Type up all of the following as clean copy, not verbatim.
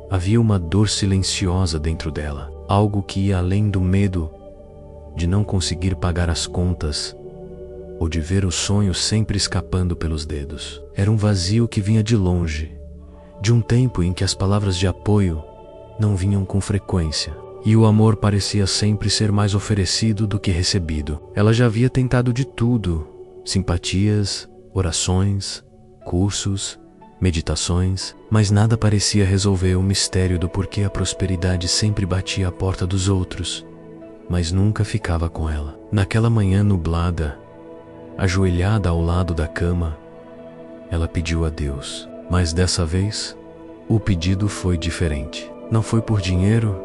Havia uma dor silenciosa dentro dela, algo que ia além do medo de não conseguir pagar as contas ou de ver o sonho sempre escapando pelos dedos. Era um vazio que vinha de longe, de um tempo em que as palavras de apoio não vinham com frequência, e o amor parecia sempre ser mais oferecido do que recebido. Ela já havia tentado de tudo: simpatias, orações, cursos, meditações, mas nada parecia resolver o mistério do porquê a prosperidade sempre batia à porta dos outros, mas nunca ficava com ela. Naquela manhã nublada, ajoelhada ao lado da cama, ela pediu a Deus. Mas dessa vez, o pedido foi diferente. Não foi por dinheiro,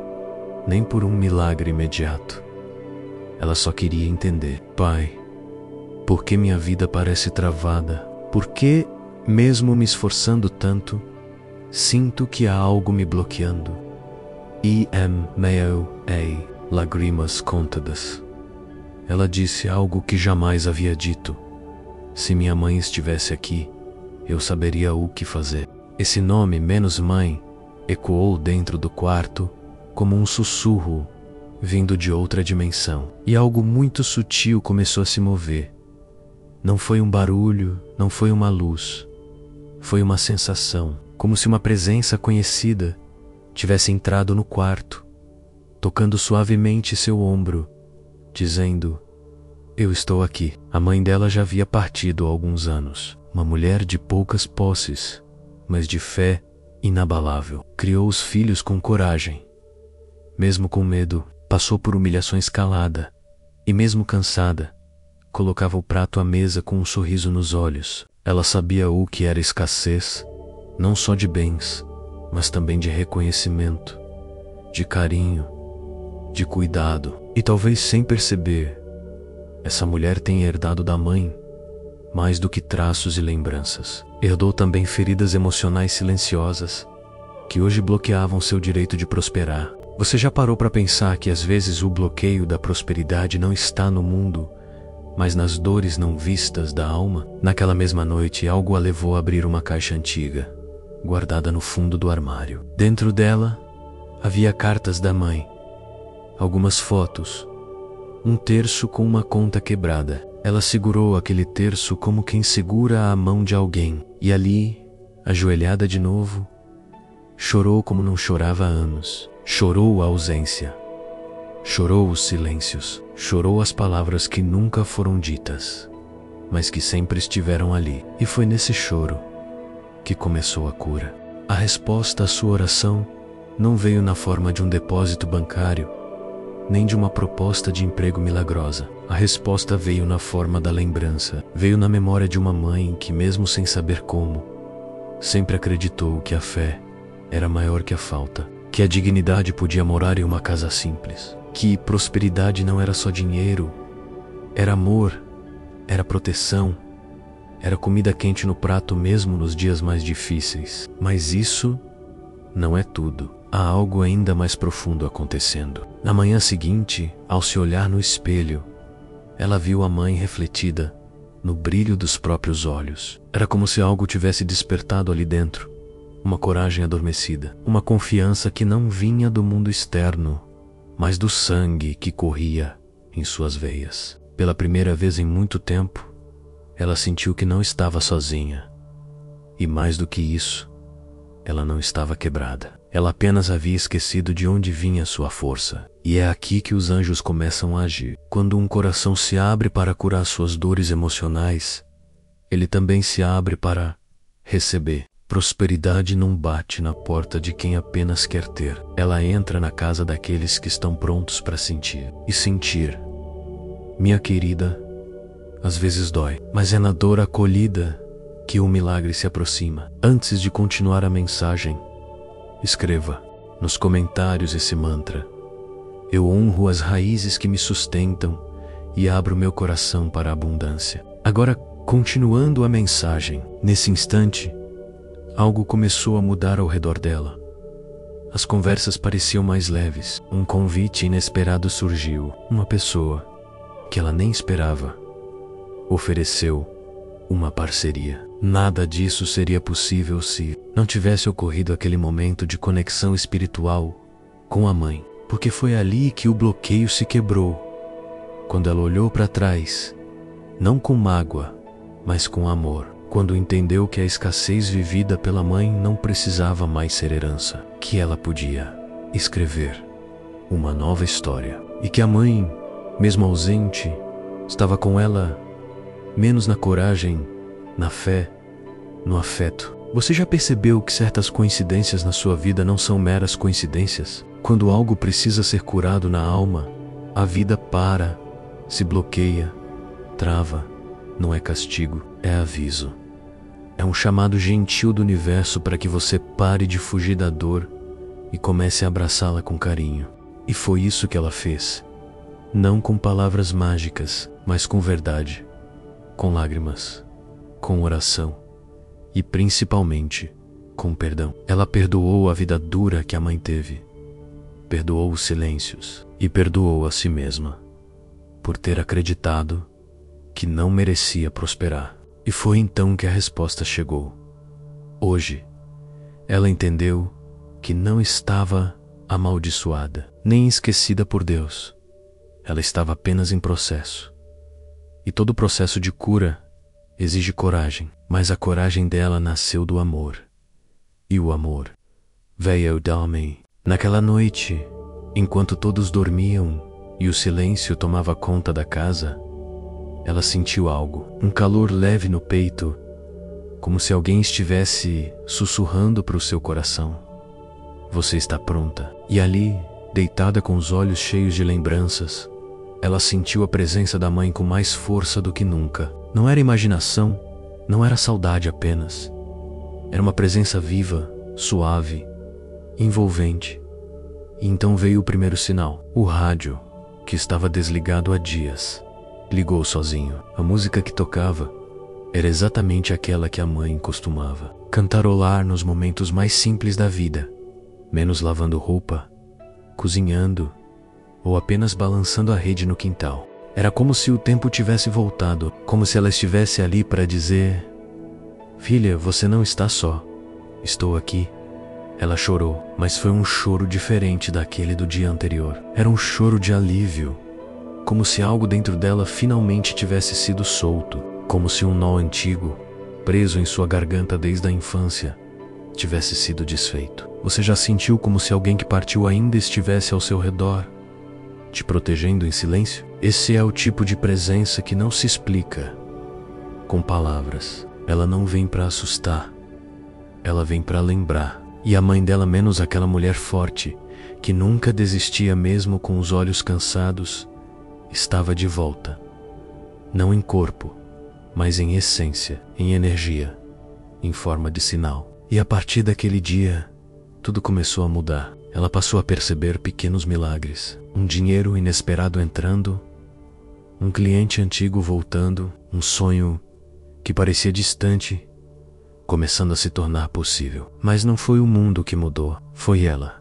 nem por um milagre imediato. Ela só queria entender: Pai, por que minha vida parece travada? Por que, mesmo me esforçando tanto, sinto que há algo me bloqueando? Meio lágrimas contadas. Ela disse algo que jamais havia dito. Se minha mãe estivesse aqui, eu saberia o que fazer. Esse nome, menos mãe, ecoou dentro do quarto como um sussurro vindo de outra dimensão. E algo muito sutil começou a se mover. Não foi um barulho, não foi uma luz. Foi uma sensação, como se uma presença conhecida tivesse entrado no quarto, tocando suavemente seu ombro, dizendo: eu estou aqui. A mãe dela já havia partido há alguns anos. Uma mulher de poucas posses, mas de fé inabalável. Criou os filhos com coragem. Mesmo com medo, passou por humilhações calada. E mesmo cansada, colocava o prato à mesa com um sorriso nos olhos. Ela sabia o que era escassez, não só de bens, mas também de reconhecimento, de carinho, de cuidado. E talvez sem perceber, essa mulher tenha herdado da mãe mais do que traços e lembranças. Herdou também feridas emocionais silenciosas que hoje bloqueavam seu direito de prosperar. Você já parou para pensar que às vezes o bloqueio da prosperidade não está no mundo, mas nas dores não vistas da alma? Naquela mesma noite, algo a levou a abrir uma caixa antiga, guardada no fundo do armário. Dentro dela, havia cartas da mãe, algumas fotos, um terço com uma conta quebrada. Ela segurou aquele terço como quem segura a mão de alguém, e ali, ajoelhada de novo, chorou como não chorava há anos. Chorou a ausência, chorou os silêncios, chorou as palavras que nunca foram ditas, mas que sempre estiveram ali. E foi nesse choro que começou a cura. A resposta à sua oração não veio na forma de um depósito bancário, nem de uma proposta de emprego milagrosa. A resposta veio na forma da lembrança, veio na memória de uma mãe que, mesmo sem saber como, sempre acreditou que a fé era maior que a falta, que a dignidade podia morar em uma casa simples, que prosperidade não era só dinheiro, era amor, era proteção, era comida quente no prato mesmo nos dias mais difíceis. Mas isso não é tudo. Há algo ainda mais profundo acontecendo. Na manhã seguinte, ao se olhar no espelho, ela viu a mãe refletida no brilho dos próprios olhos. Era como se algo tivesse despertado ali dentro. Uma coragem adormecida, uma confiança que não vinha do mundo externo, mas do sangue que corria em suas veias. Pela primeira vez em muito tempo, ela sentiu que não estava sozinha. E mais do que isso, ela não estava quebrada. Ela apenas havia esquecido de onde vinha sua força. E é aqui que os anjos começam a agir. Quando um coração se abre para curar suas dores emocionais, ele também se abre para receber. Prosperidade não bate na porta de quem apenas quer ter. Ela entra na casa daqueles que estão prontos para sentir. E sentir, minha querida, às vezes dói, mas é na dor acolhida que o milagre se aproxima. Antes de continuar a mensagem, escreva nos comentários esse mantra: eu honro as raízes que me sustentam e abro meu coração para a abundância. Agora, continuando a mensagem, nesse instante, algo começou a mudar ao redor dela. As conversas pareciam mais leves. Um convite inesperado surgiu. Uma pessoa, que ela nem esperava, ofereceu uma parceria. Nada disso seria possível se não tivesse ocorrido aquele momento de conexão espiritual com a mãe, porque foi ali que o bloqueio se quebrou, quando ela olhou para trás, não com mágoa, mas com amor, quando entendeu que a escassez vivida pela mãe não precisava mais ser herança, que ela podia escrever uma nova história, e que a mãe, mesmo ausente, estava com ela, menos na coragem, na fé, no afeto. Você já percebeu que certas coincidências na sua vida não são meras coincidências? Quando algo precisa ser curado na alma, a vida para, se bloqueia, trava. Não é castigo, é aviso. É um chamado gentil do universo para que você pare de fugir da dor e comece a abraçá-la com carinho. E foi isso que ela fez. Não com palavras mágicas, mas com verdade, com lágrimas, com oração e principalmente com perdão. Ela perdoou a vida dura que a mãe teve, perdoou os silêncios e perdoou a si mesma por ter acreditado que não merecia prosperar. E foi então que a resposta chegou. Hoje, ela entendeu que não estava amaldiçoada, nem esquecida por Deus. Ela estava apenas em processo. E todo processo de cura exige coragem, mas a coragem dela nasceu do amor. E o amor veio da mãe. Naquela noite, enquanto todos dormiam e o silêncio tomava conta da casa, ela sentiu algo, um calor leve no peito, como se alguém estivesse sussurrando para o seu coração. Você está pronta. E ali, deitada com os olhos cheios de lembranças, ela sentiu a presença da mãe com mais força do que nunca. Não era imaginação, não era saudade apenas. Era uma presença viva, suave, envolvente. E então veio o primeiro sinal. O rádio, que estava desligado há dias, ligou sozinho. A música que tocava era exatamente aquela que a mãe costumava cantarolar nos momentos mais simples da vida, menos lavando roupa, cozinhando ou apenas balançando a rede no quintal. Era como se o tempo tivesse voltado, como se ela estivesse ali para dizer: filha, você não está só, estou aqui. Ela chorou, mas foi um choro diferente daquele do dia anterior. Era um choro de alívio, como se algo dentro dela finalmente tivesse sido solto, como se um nó antigo, preso em sua garganta desde a infância, tivesse sido desfeito. Você já sentiu como se alguém que partiu ainda estivesse ao seu redor, te protegendo em silêncio? Esse é o tipo de presença que não se explica com palavras. Ela não vem para assustar, ela vem para lembrar. E a mãe dela, menos aquela mulher forte, que nunca desistia mesmo com os olhos cansados, estava de volta. Não em corpo, mas em essência, em energia, em forma de sinal. E a partir daquele dia, tudo começou a mudar. Ela passou a perceber pequenos milagres. Um dinheiro inesperado entrando, um cliente antigo voltando, um sonho que parecia distante começando a se tornar possível. Mas não foi o mundo que mudou, foi ela.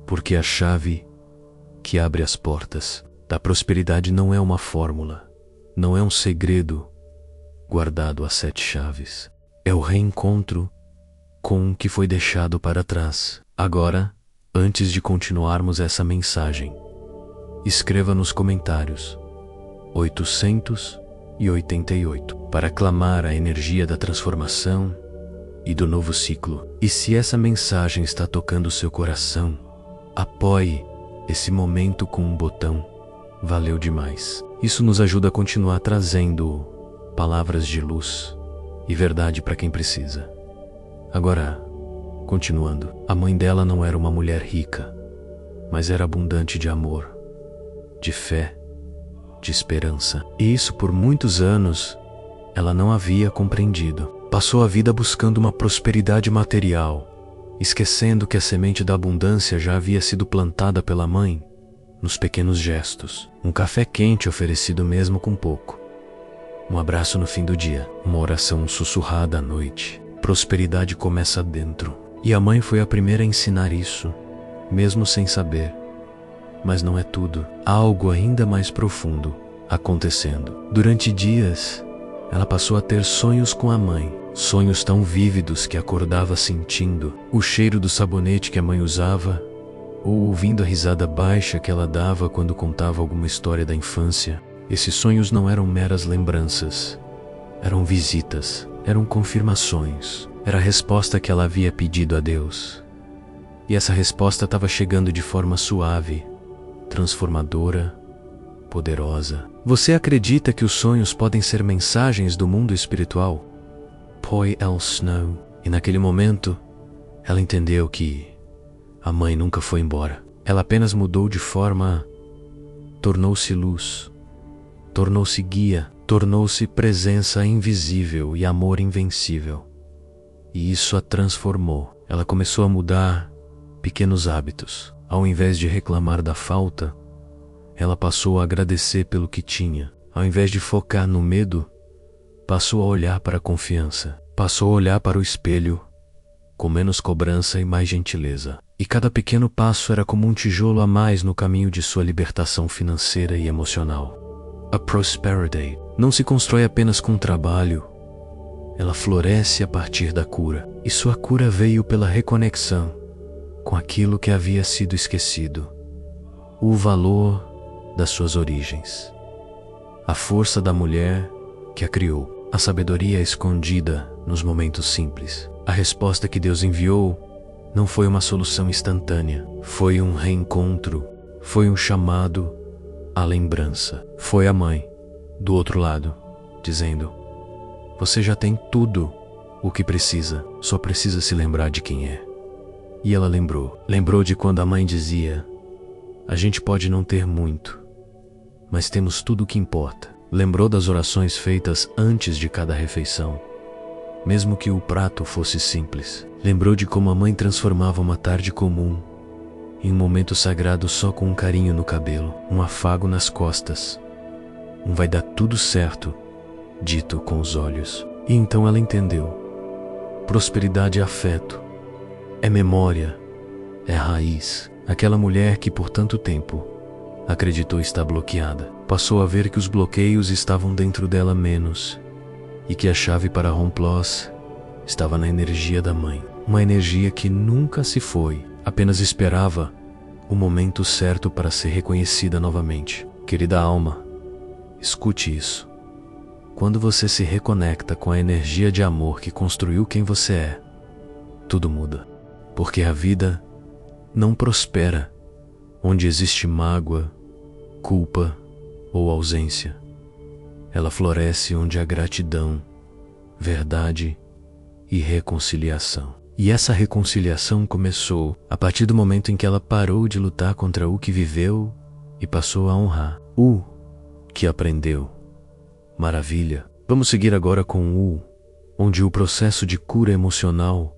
Porque a chave que abre as portas da prosperidade não é uma fórmula, não é um segredo guardado a 7 chaves. É o reencontro com o que foi deixado para trás. Agora, antes de continuarmos essa mensagem, escreva nos comentários 888 para clamar a energia da transformação e do novo ciclo. E se essa mensagem está tocando seu coração, apoie esse momento com um botão. Valeu demais. Isso nos ajuda a continuar trazendo palavras de luz e verdade para quem precisa. Agora, continuando, a mãe dela não era uma mulher rica, mas era abundante de amor, de fé, de esperança. E isso por muitos anos ela não havia compreendido. Passou a vida buscando uma prosperidade material, esquecendo que a semente da abundância já havia sido plantada pela mãe nos pequenos gestos. Um café quente oferecido mesmo com pouco, um abraço no fim do dia, uma oração sussurrada à noite. Prosperidade começa dentro. E a mãe foi a primeira a ensinar isso, mesmo sem saber. Mas não é tudo. Há algo ainda mais profundo acontecendo. Durante dias, ela passou a ter sonhos com a mãe. Sonhos tão vívidos que acordava sentindo o cheiro do sabonete que a mãe usava, ou ouvindo a risada baixa que ela dava quando contava alguma história da infância. Esses sonhos não eram meras lembranças, eram visitas, eram confirmações, era a resposta que ela havia pedido a Deus. E essa resposta estava chegando de forma suave, transformadora, poderosa. Você acredita que os sonhos podem ser mensagens do mundo espiritual? Poi El Snow. E naquele momento, ela entendeu que a mãe nunca foi embora. Ela apenas mudou de forma, tornou-se luz, tornou-se guia, tornou-se presença invisível e amor invencível. E isso a transformou. Ela começou a mudar pequenos hábitos. Ao invés de reclamar da falta, ela passou a agradecer pelo que tinha. Ao invés de focar no medo, passou a olhar para a confiança. Passou a olhar para o espelho, com menos cobrança e mais gentileza. E cada pequeno passo era como um tijolo a mais no caminho de sua libertação financeira e emocional. A prosperity não se constrói apenas com trabalho. Ela floresce a partir da cura. E sua cura veio pela reconexão com aquilo que havia sido esquecido. O valor das suas origens. A força da mulher que a criou. A sabedoria escondida nos momentos simples. A resposta que Deus enviou não foi uma solução instantânea. Foi um reencontro. Foi um chamado à lembrança. Foi a mãe, do outro lado, dizendo: você já tem tudo o que precisa, só precisa se lembrar de quem é. E ela lembrou. Lembrou de quando a mãe dizia: a gente pode não ter muito, mas temos tudo o que importa. Lembrou das orações feitas antes de cada refeição, mesmo que o prato fosse simples. Lembrou de como a mãe transformava uma tarde comum em um momento sagrado só com um carinho no cabelo, um afago nas costas, um vai dar tudo certo, dito com os olhos. E então ela entendeu. Prosperidade é afeto, é memória, é raiz. Aquela mulher que por tanto tempo acreditou estar bloqueada, passou a ver que os bloqueios estavam dentro dela menos, e que a chave para Romplos estava na energia da mãe. Uma energia que nunca se foi, apenas esperava o momento certo para ser reconhecida novamente. Querida alma, escute isso. Quando você se reconecta com a energia de amor que construiu quem você é, tudo muda. Porque a vida não prospera onde existe mágoa, culpa ou ausência. Ela floresce onde há gratidão, verdade e reconciliação. E essa reconciliação começou a partir do momento em que ela parou de lutar contra o que viveu e passou a honrar o que aprendeu. Maravilha! Vamos seguir agora com o onde o processo de cura emocional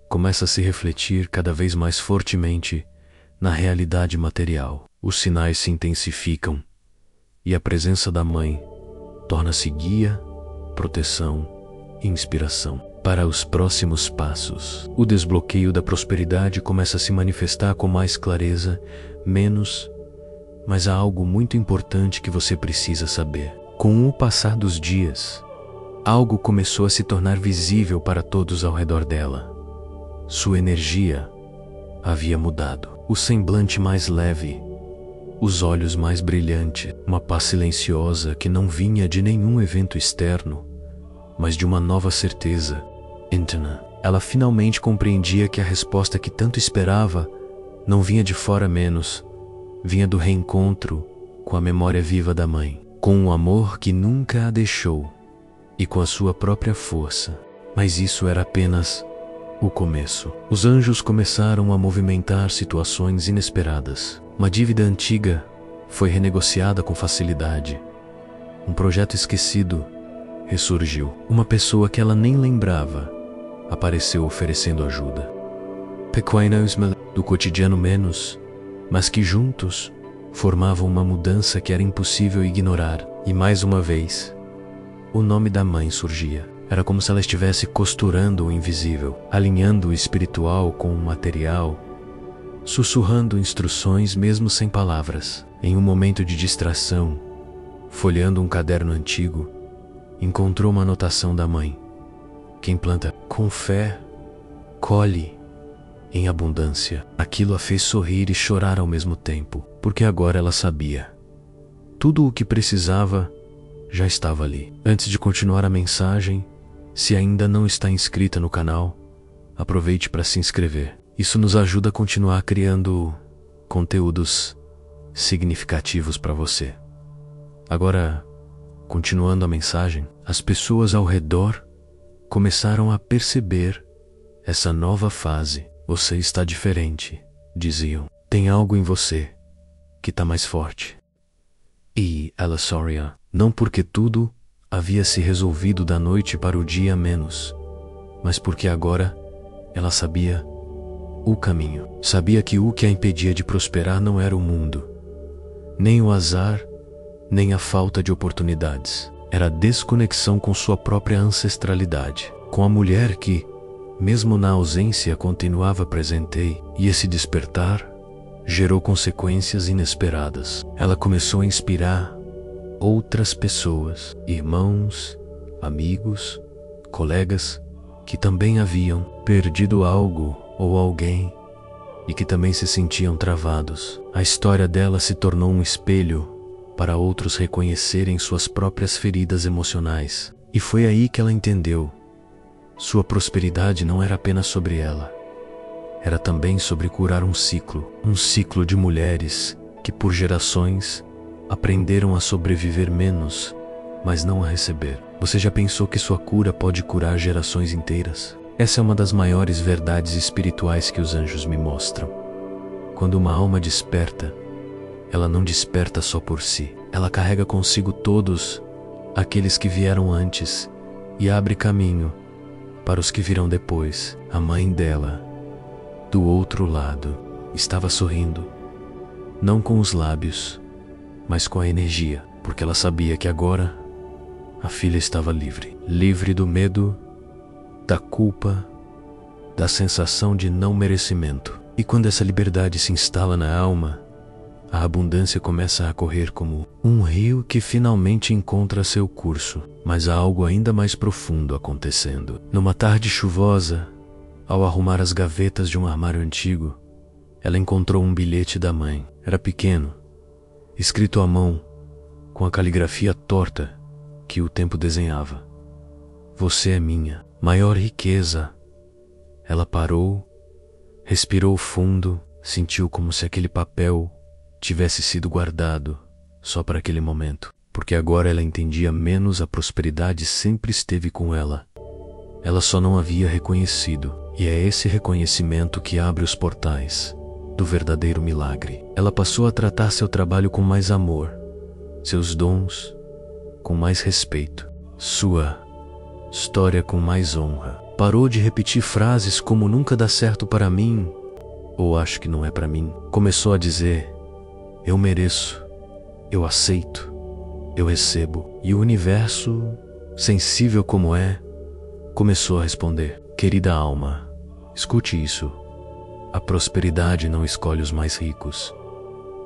começa a se refletir cada vez mais fortemente na realidade material. Os sinais se intensificam e a presença da mãe torna-se guia, proteção e inspiração para os próximos passos. O desbloqueio da prosperidade começa a se manifestar com mais clareza, mas há algo muito importante que você precisa saber. Com o passar dos dias, algo começou a se tornar visível para todos ao redor dela. Sua energia havia mudado. O semblante mais leve, os olhos mais brilhantes, uma paz silenciosa que não vinha de nenhum evento externo, mas de uma nova certeza interna. Ela finalmente compreendia que a resposta que tanto esperava não vinha de fora menos, vinha do reencontro com a memória viva da mãe, com o amor que nunca a deixou e com a sua própria força. Mas isso era apenas o começo. Os anjos começaram a movimentar situações inesperadas. Uma dívida antiga foi renegociada com facilidade. Um projeto esquecido ressurgiu. Uma pessoa que ela nem lembrava apareceu oferecendo ajuda. Pequenos do cotidiano menos, mas que juntos formavam uma mudança que era impossível ignorar. E mais uma vez, o nome da mãe surgia. Era como se ela estivesse costurando o invisível, alinhando o espiritual com o material, sussurrando instruções mesmo sem palavras. Em um momento de distração, folheando um caderno antigo, encontrou uma anotação da mãe. Quem planta com fé, colhe em abundância. Aquilo a fez sorrir e chorar ao mesmo tempo, porque agora ela sabia. Tudo o que precisava já estava ali. Antes de continuar a mensagem, se ainda não está inscrita no canal, aproveite para se inscrever. Isso nos ajuda a continuar criando conteúdos significativos para você. Agora, continuando a mensagem, as pessoas ao redor começaram a perceber essa nova fase. Você está diferente, diziam. Tem algo em você que está mais forte. E ela sorria, não porque tudo havia se resolvido da noite para o dia menos, mas porque agora ela sabia o caminho. Sabia que o que a impedia de prosperar não era o mundo, nem o azar, nem a falta de oportunidades. Era a desconexão com sua própria ancestralidade, com a mulher que, mesmo na ausência, continuava presente, e esse despertar gerou consequências inesperadas. Ela começou a inspirar outras pessoas, irmãos, amigos, colegas, que também haviam perdido algo ou alguém e que também se sentiam travados. A história dela se tornou um espelho para outros reconhecerem suas próprias feridas emocionais. E foi aí que ela entendeu: sua prosperidade não era apenas sobre ela, era também sobre curar um ciclo de mulheres que por gerações aprenderam a sobreviver menos, mas não a receber. Você já pensou que sua cura pode curar gerações inteiras? Essa é uma das maiores verdades espirituais que os anjos me mostram. Quando uma alma desperta, ela não desperta só por si. Ela carrega consigo todos aqueles que vieram antes e abre caminho para os que virão depois. A mãe dela, do outro lado, estava sorrindo, não com os lábios, mas com a energia, porque ela sabia que agora a filha estava livre do medo, da culpa, da sensação de não merecimento. E quando essa liberdade se instala na alma, a abundância começa a correr como um rio que finalmente encontra seu curso. Mas há algo ainda mais profundo acontecendo. Numa tarde chuvosa, ao arrumar as gavetas de um armário antigo, ela encontrou um bilhete da mãe. Era pequeno, escrito à mão, com a caligrafia torta que o tempo desenhava. Você é minha maior riqueza. Ela parou, respirou fundo, sentiu como se aquele papel tivesse sido guardado só para aquele momento, porque agora ela entendia menos. A prosperidade sempre esteve com ela. Ela só não havia reconhecido, e é esse reconhecimento que abre os portais do verdadeiro milagre. Ela passou a tratar seu trabalho com mais amor, seus dons com mais respeito, sua história com mais honra. Parou de repetir frases como "nunca dá certo para mim" ou "acho que não é para mim". Começou a dizer: eu mereço, eu aceito, eu recebo. E o universo, sensível como é, começou a responder: querida alma, escute isso. A prosperidade não escolhe os mais ricos,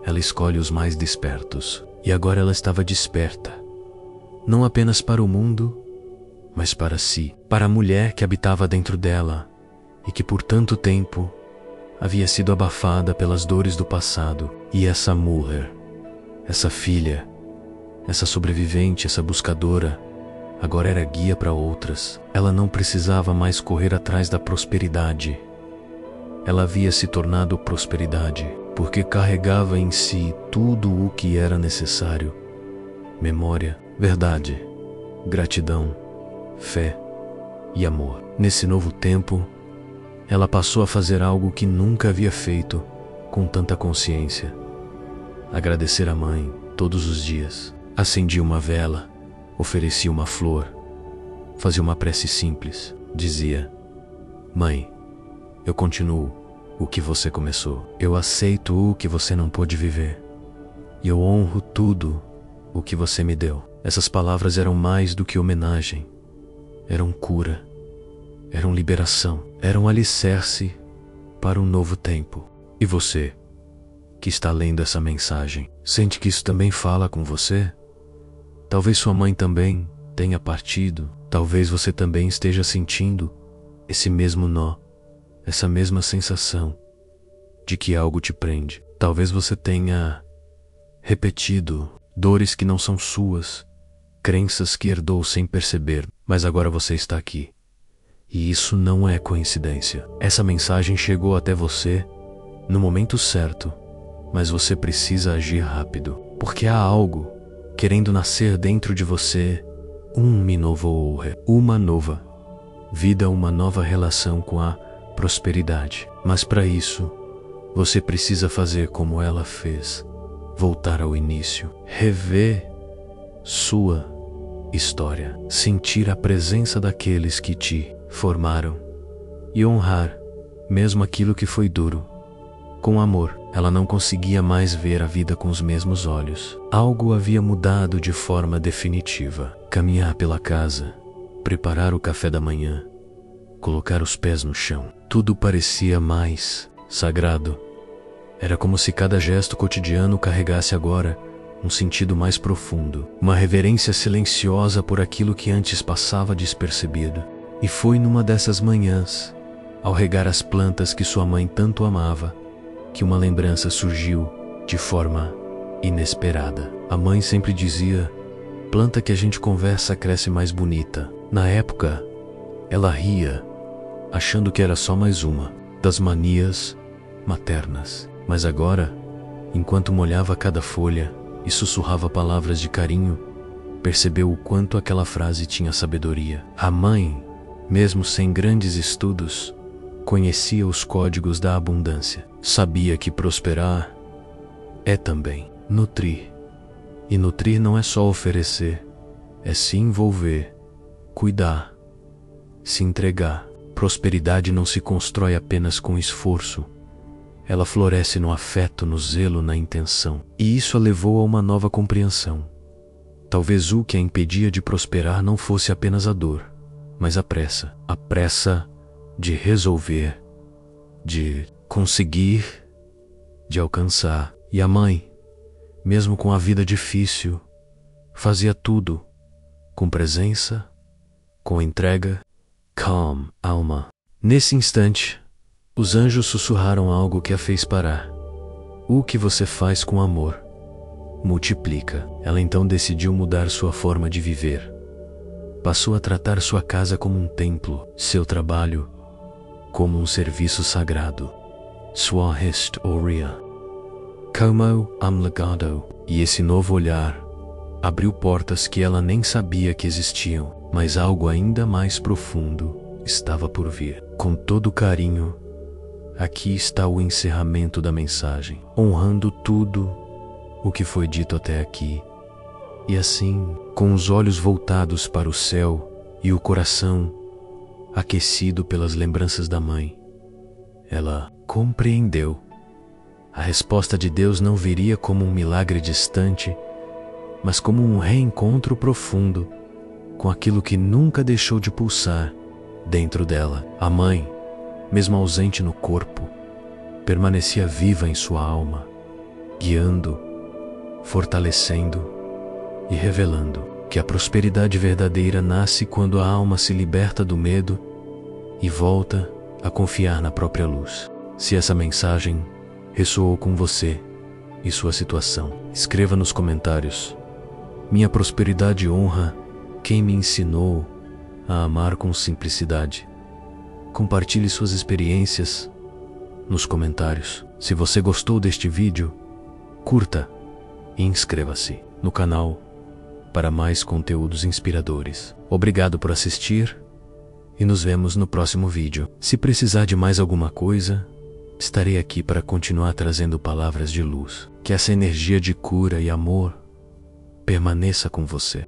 ela escolhe os mais despertos. E agora ela estava desperta, não apenas para o mundo, mas para si, para a mulher que habitava dentro dela e que por tanto tempo havia sido abafada pelas dores do passado. E essa mulher, essa filha, essa sobrevivente, essa buscadora, agora era guia para outras. Ela não precisava mais correr atrás da prosperidade. Ela havia se tornado prosperidade, porque carregava em si tudo o que era necessário: memória, verdade, gratidão, fé e amor. Nesse novo tempo, ela passou a fazer algo que nunca havia feito com tanta consciência: agradecer a mãe todos os dias. Acendia uma vela, oferecia uma flor, fazia uma prece simples. Dizia: mãe, eu continuo o que você começou. Eu aceito o que você não pôde viver. E eu honro tudo o que você me deu. Essas palavras eram mais do que homenagem. Eram cura. Eram liberação. Eram alicerce para um novo tempo. E você, que está lendo essa mensagem, sente que isso também fala com você? Talvez sua mãe também tenha partido, talvez você também esteja sentindo esse mesmo nó, essa mesma sensação de que algo te prende. Talvez você tenha repetido dores que não são suas, crenças que herdou sem perceber, mas agora você está aqui. E isso não é coincidência. Essa mensagem chegou até você no momento certo, mas você precisa agir rápido, porque há algo querendo nascer dentro de você, uma nova vida, uma nova relação com a prosperidade. Mas para isso, você precisa fazer como ela fez, voltar ao início, rever sua história, sentir a presença daqueles que te formaram e honrar mesmo aquilo que foi duro. Com amor, ela não conseguia mais ver a vida com os mesmos olhos. Algo havia mudado de forma definitiva. Caminhar pela casa, preparar o café da manhã, colocar os pés no chão. Tudo parecia mais sagrado. Era como se cada gesto cotidiano carregasse agora um sentido mais profundo, uma reverência silenciosa por aquilo que antes passava despercebido. E foi numa dessas manhãs, ao regar as plantas que sua mãe tanto amava, que uma lembrança surgiu de forma inesperada. A mãe sempre dizia: planta que a gente conversa cresce mais bonita. Na época, ela ria, achando que era só mais uma das manias maternas. Mas agora, enquanto molhava cada folha e sussurrava palavras de carinho, percebeu o quanto aquela frase tinha sabedoria. A mãe, mesmo sem grandes estudos, conhecia os códigos da abundância. Sabia que prosperar é também nutrir. E nutrir não é só oferecer, é se envolver, cuidar, se entregar. Prosperidade não se constrói apenas com esforço. Ela floresce no afeto, no zelo, na intenção. E isso a levou a uma nova compreensão. Talvez o que a impedia de prosperar não fosse apenas a dor, mas a pressa de resolver, de conseguir, de alcançar. E a mãe, mesmo com a vida difícil, fazia tudo com presença, com entrega. Calm, alma. Nesse instante, os anjos sussurraram algo que a fez parar. O que você faz com amor multiplica. Ela então decidiu mudar sua forma de viver. Passou a tratar sua casa como um templo, seu trabalho como um serviço sagrado. Sua história como um legado. E esse novo olhar abriu portas que ela nem sabia que existiam, mas algo ainda mais profundo estava por vir. Com todo carinho, aqui está o encerramento da mensagem, honrando tudo o que foi dito até aqui. E assim, com os olhos voltados para o céu e o coração aquecido pelas lembranças da mãe, ela compreendeu. A resposta de Deus não viria como um milagre distante, mas como um reencontro profundo com aquilo que nunca deixou de pulsar dentro dela. A mãe, mesmo ausente no corpo, permanecia viva em sua alma, guiando, fortalecendo e revelando que a prosperidade verdadeira nasce quando a alma se liberta do medo e volta a confiar na própria luz. Se essa mensagem ressoou com você e sua situação, escreva nos comentários: minha prosperidade honra quem me ensinou a amar com simplicidade. Compartilhe suas experiências nos comentários. Se você gostou deste vídeo, curta e inscreva-se no canal para mais conteúdos inspiradores. Obrigado por assistir e nos vemos no próximo vídeo. Se precisar de mais alguma coisa, estarei aqui para continuar trazendo palavras de luz. Que essa energia de cura e amor permaneça com você.